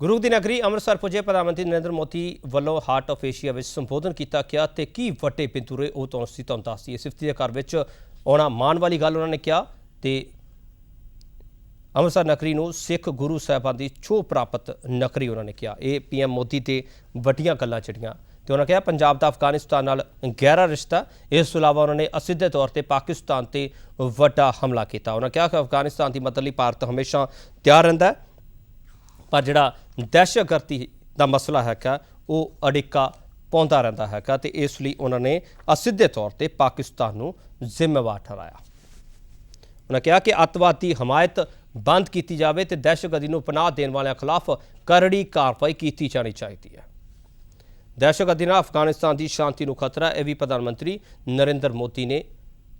गुरु की नगरी अमृतसर पुजे प्रधानमंत्री नरेंद्र मोदी वालों हार्ट ऑफ एशिया में संबोधन किया गया तो की वड्डे बिंदु रहे वो तो असीं तुहानूं दस दईए। सिफती के घर में आना मान वाली गल उन्होंने कहा तो अमृतसर नगरी को सिख गुरु साहबान की छोह प्राप्त नगरी उन्होंने कहा। यह PM मोदी के वड्डियां गल्लां जड़ियां तो उन्होंने कहा पंजाब का अफगानिस्तान नाल गहरा रिश्ता। इस तो इलावा उन्होंने असिधे तौर पर पाकिस्तान से वड्डा हमला किया। उन्होंने कहा कि अफगानिस्तान की मदद लई भारत हमेशा तैयार रहिंदा है, पर जिहड़ा दहशतगर्दी का मसला है वो अड़िका पाउंदा रहिंदा है तो इसलिए उन्होंने असिधे तौर पर पाकिस्तान को जिम्मेवार ठहराया। उन्होंने कहा कि अतवाद की हमायत बंद की जाए तो दहशतगर्दी को पनाह देने वालों खिलाफ करड़ी कार्रवाई की जानी चाहिए है। दहशतगर्दी नाल अफगानिस्तान की शांति को खतरा, यह भी प्रधानमंत्री नरेंद्र मोदी ने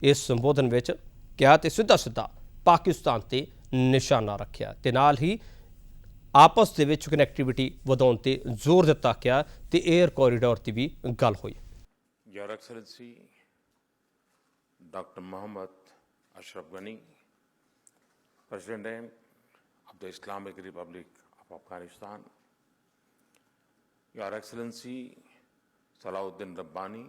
इस संबोधन में कहा तो सीधा सीधा पाकिस्तान से निशाना रखा तो नाल ही आपस के कनैक्टिविटी वधाउण ते जोर दिता गया तो एयर कॉरीडोर की भी गल हुई। Your excellency doctor Mohammad Ashraf Ghani, president of the Islamic Republic of Afghanistan, your excellency Salahuddin Rabbani,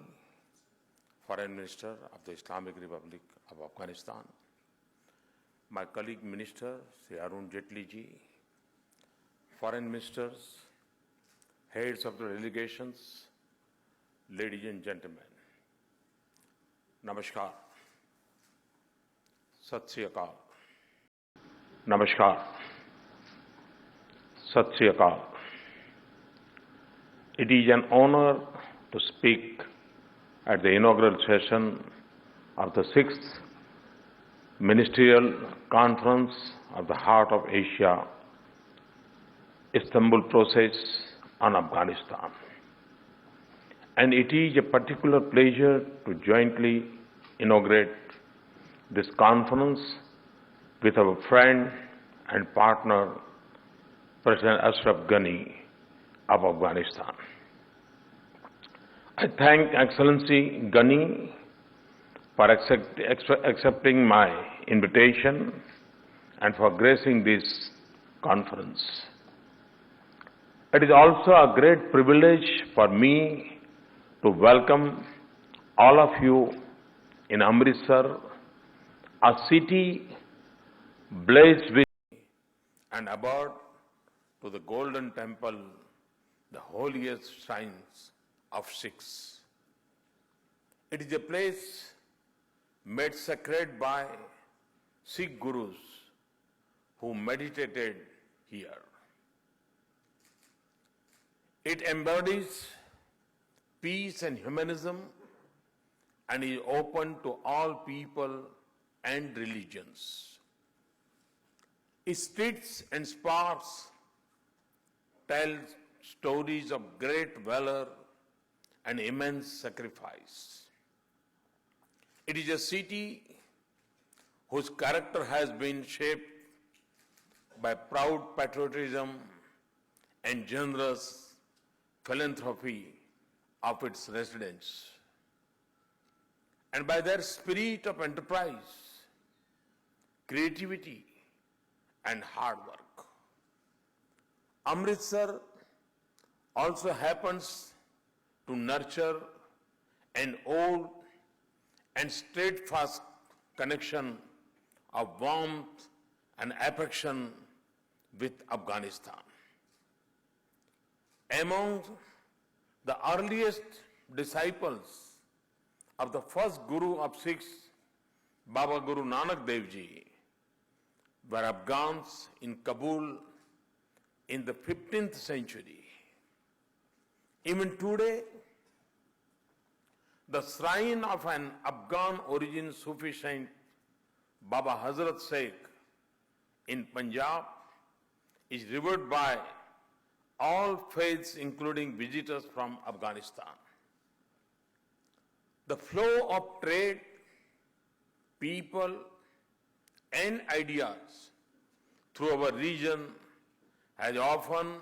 foreign minister of the Islamic Republic of Afghanistan, my colleague minister Shri Arun Jaitley ji, foreign ministers, heads of the delegations, ladies and gentlemen, नमस्कार, सत श्री अकाल, नमस्कार, सत श्री अकाल. It is an honor to speak at the inaugural session of the 6th Ministerial Conference of the Heart of Asia Istanbul process on Afghanistan. And it is a particular pleasure to jointly inaugurate this conference with our friend and partner, President Ashraf Ghani of Afghanistan. I thank Excellency Ghani for accepting my invitation and for gracing this conference. It is also a great privilege for me to welcome all of you in Amritsar, a city blessed with and aboard to the Golden Temple, the holiest shrines of Sikhs. It is a place made sacred by Sikh Gurus who meditated here. It embodies peace and humanism and is open to all people and religions. Its streets and sparks tell stories of great valor and immense sacrifice. It is a city whose character has been shaped by proud patriotism and generous philanthropy of its residents, and by their spirit of enterprise, creativity, and hard work. Amritsar also happens to nurture an old and steadfast connection of warmth and affection with Afghanistan. Among the earliest disciples of the first Guru of Sikhs, Baba Guru Nanak Dev Ji, were Afghans in Kabul in the 15th century. Even today, the shrine of an Afghan origin Sufi saint, Baba Hazrat Sheikh in Punjab, is revered by all faiths, including visitors from Afghanistan. The flow of trade, people, and ideas through our region has often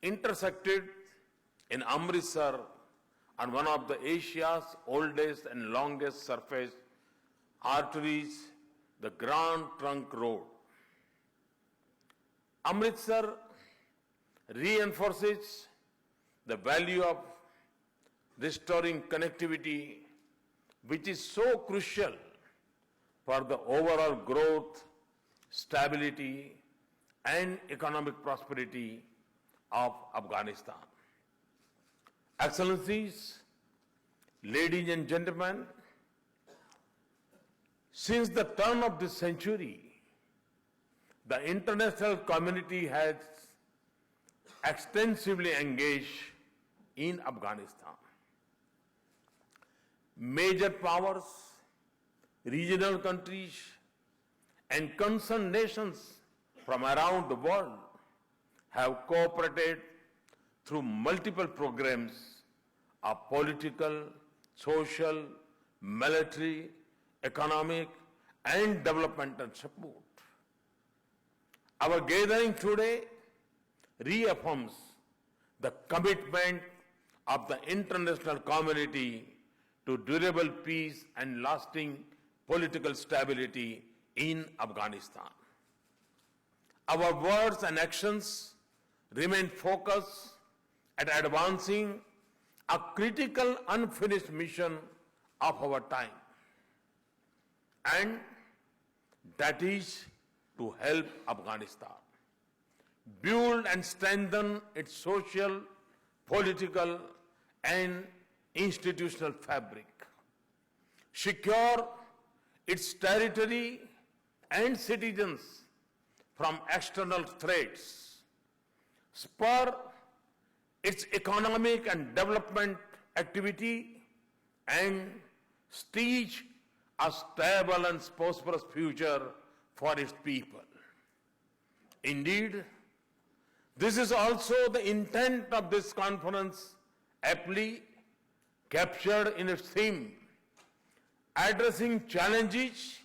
intersected in Amritsar on one of the Asia's oldest and longest surface arteries, the Grand Trunk Road. Amritsar reinforces the value of restoring connectivity, which is so crucial for the overall growth, stability, and economic prosperity of Afghanistan. Excellencies, ladies and gentlemen, since the turn of this century, the international community has extensively engaged in Afghanistan. Major powers, regional countries, and concerned nations from around the world have cooperated through multiple programs of political, social, military, economic, and developmental support. Our gathering today reaffirms the commitment of the international community to durable peace and lasting political stability in Afghanistan. Our words and actions remain focused at advancing a critical unfinished mission of our time, and that is to help Afghanistan build and strengthen its social, political, and institutional fabric, secure its territory and citizens from external threats, spur its economic and development activity, and stage a stable and prosperous future for its people. Indeed, this is also the intent of this conference, aptly captured in its theme, addressing challenges,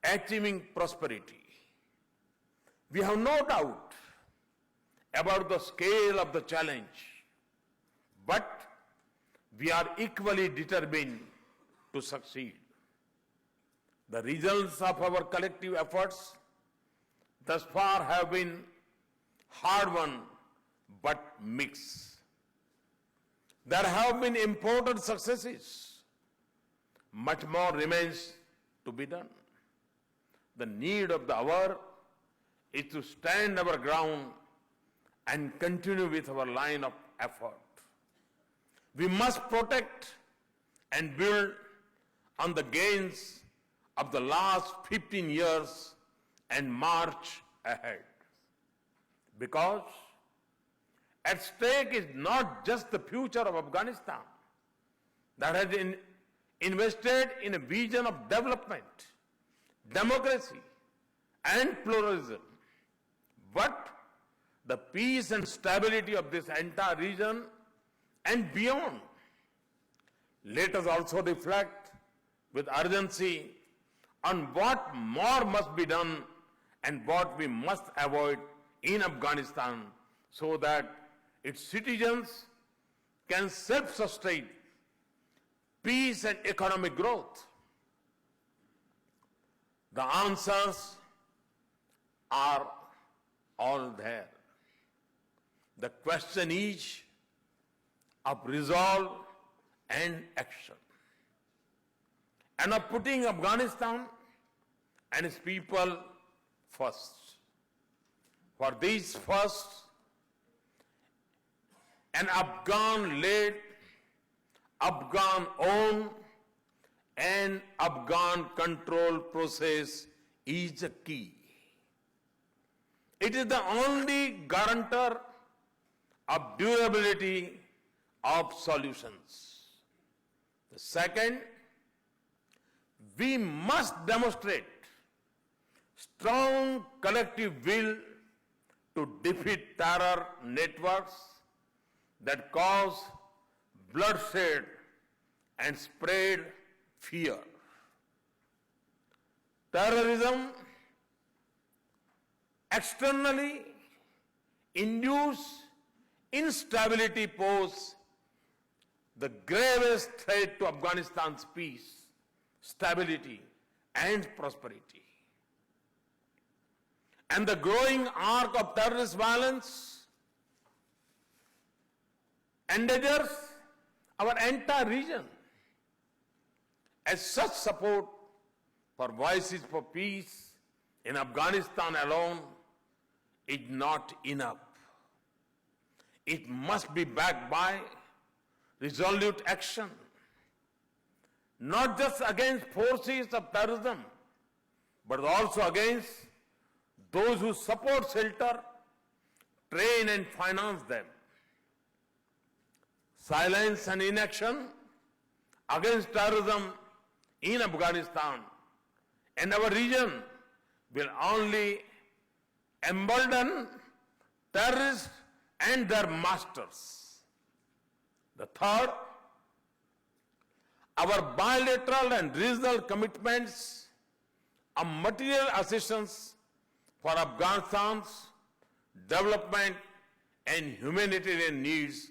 achieving prosperity. We have no doubt about the scale of the challenge, but we are equally determined to succeed. The results of our collective efforts thus far have been hard-won but mixed. There have been important successes. Much more remains to be done. The need of the hour is to stand our ground and continue with our line of effort. We must protect and build on the gains of the last 15 years and march ahead. Because at stake is not just the future of Afghanistan that has been invested in a vision of development, democracy, and pluralism, but the peace and stability of this entire region and beyond. Let us also reflect with urgency on what more must be done and what we must avoid in Afghanistan so that its citizens can self-sustain peace and economic growth. The answers are all there. The question is of resolve and action, and of putting Afghanistan and its people first. For this first, an Afghan-led, Afghan-owned, and Afghan-controlled process is the key. It is the only guarantor of durability of solutions. The second, we must demonstrate strong collective will to defeat terror networks that cause bloodshed and spread fear. Terrorism externally induce instability pose the gravest threat to Afghanistan's peace, stability, and prosperity. and the growing arc of terrorist violence endangers our entire region. As such, support for Voices for Peace in Afghanistan alone is not enough. It must be backed by resolute action, not just against forces of terrorism, but also against those who support, shelter, train and finance them. Silence and inaction against terrorism in Afghanistan and our region will only embolden terrorists and their masters. The third, our bilateral and regional commitments of material assistance for Afghanistan's development and humanitarian needs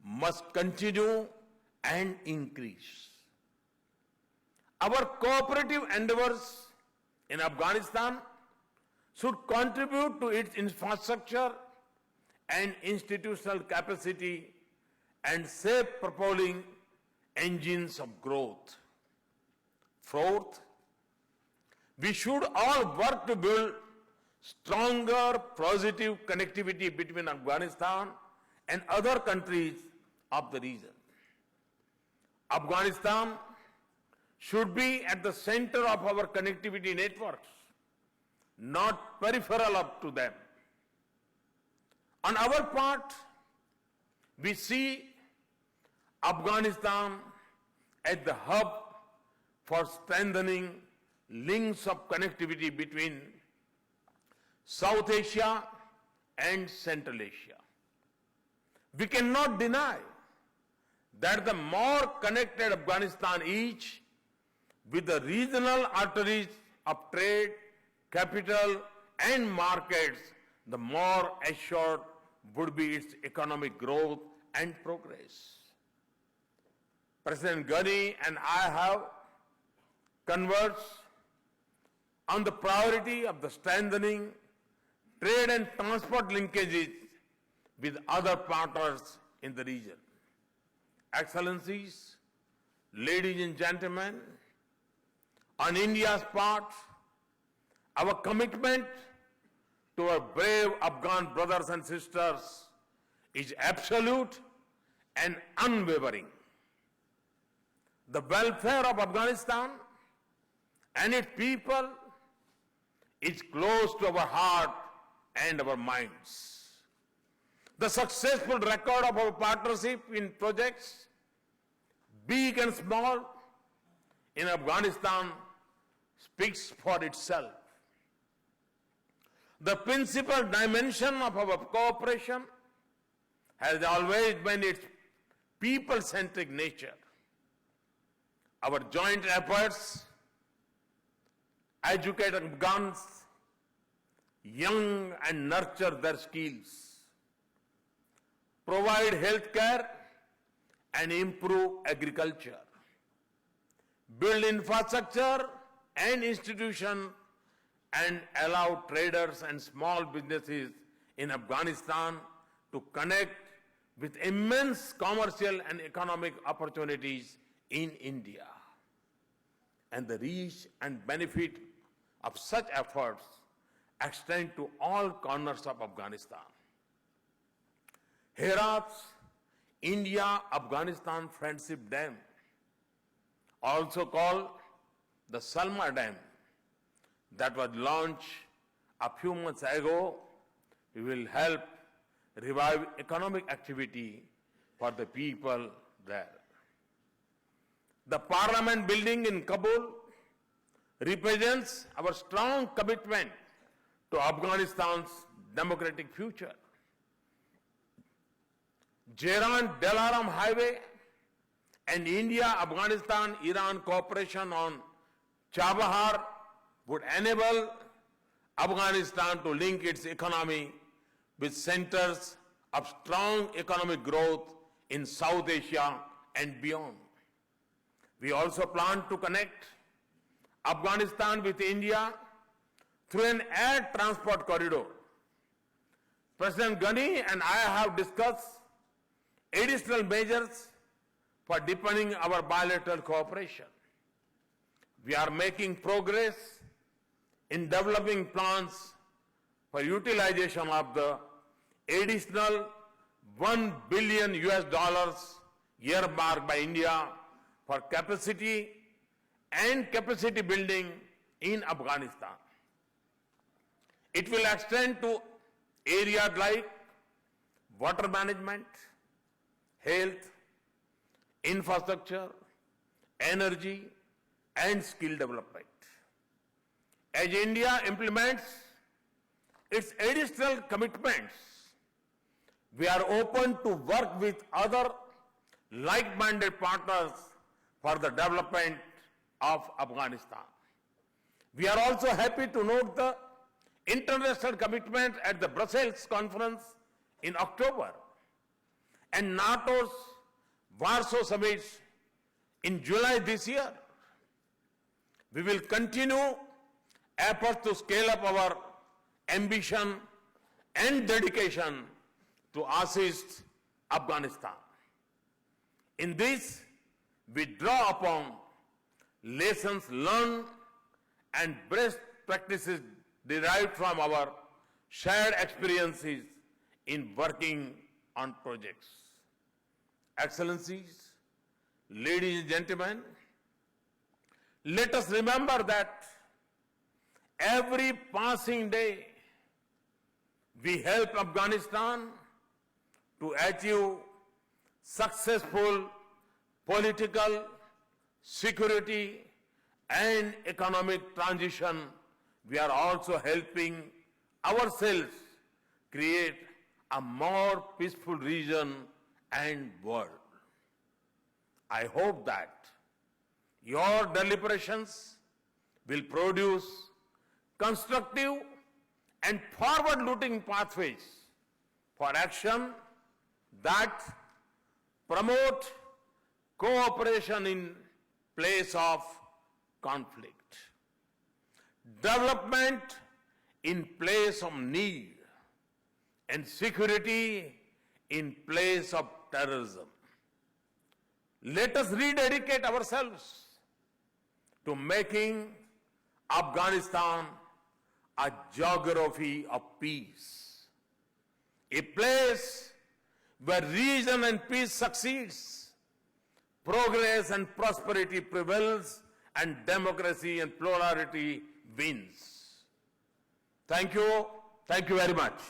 must continue and increase. Our cooperative endeavors in Afghanistan should contribute to its infrastructure and institutional capacity and self-propelling engines of growth. Fourth, we should all work to build stronger positive connectivity between Afghanistan and other countries of the region. Afghanistan should be at the center of our connectivity networks, not peripheral up to them. On our part, we see Afghanistan as the hub for strengthening links of connectivity between South Asia and Central Asia. We cannot deny that the more connected Afghanistan is with the regional arteries of trade, capital, and markets, the more assured would be its economic growth and progress. President Ghani and I have conversed on the priority of the strengthening trade and transport linkages with other partners in the region. Excellencies, ladies and gentlemen, on India's part, our commitment to our brave Afghan brothers and sisters is absolute and unwavering. The welfare of Afghanistan and its people is close to our heart and our minds. The successful record of our partnership in projects, big and small, in Afghanistan speaks for itself. The principal dimension of our cooperation has always been its people-centric nature. Our joint efforts educate Afghans, young and nurture their skills, provide health care and improve agriculture, build infrastructure and institutions, and allow traders and small businesses in Afghanistan to connect with immense commercial and economic opportunities in India. And the reach and benefit of such efforts extend to all corners of Afghanistan. Herat's India-Afghanistan Friendship Dam, also called the Salma Dam, that was launched a few months ago, will help revive economic activity for the people there. The Parliament building in Kabul represents our strong commitment to Afghanistan's democratic future. Jairan-Dalaram Highway and India-Afghanistan-Iran cooperation on Chabahar would enable Afghanistan to link its economy with centers of strong economic growth in South Asia and beyond. We also plan to connect Afghanistan with India through an air transport corridor. President Ghani and I have discussed additional measures for deepening our bilateral cooperation. We are making progress in developing plans for utilization of the additional $1 billion earmarked by India for capacity and capacity building in Afghanistan. It will extend to areas like water management, health, infrastructure, energy, and skill development. As India implements its additional commitments, we are open to work with other like-minded partners for the development of Afghanistan. We are also happy to note the international commitment at the Brussels conference in October and NATO's Warsaw summit in July this year. We will continue efforts to scale up our ambition and dedication to assist Afghanistan. In this, we draw upon lessons learned and best practices derived from our shared experiences in working on projects. Excellencies, ladies and gentlemen, let us remember that every passing day we help Afghanistan to achieve successful political, security, and economic transition. We are also helping ourselves create a more peaceful region and world. I hope that your deliberations will produce constructive and forward-looking pathways for action that promote cooperation in place of conflict, development in place of need, and security in place of terrorism. Let us rededicate ourselves to making Afghanistan a geography of peace, a place where reason and peace succeeds, progress and prosperity prevails, and democracy and plurality wins. Thank you very much.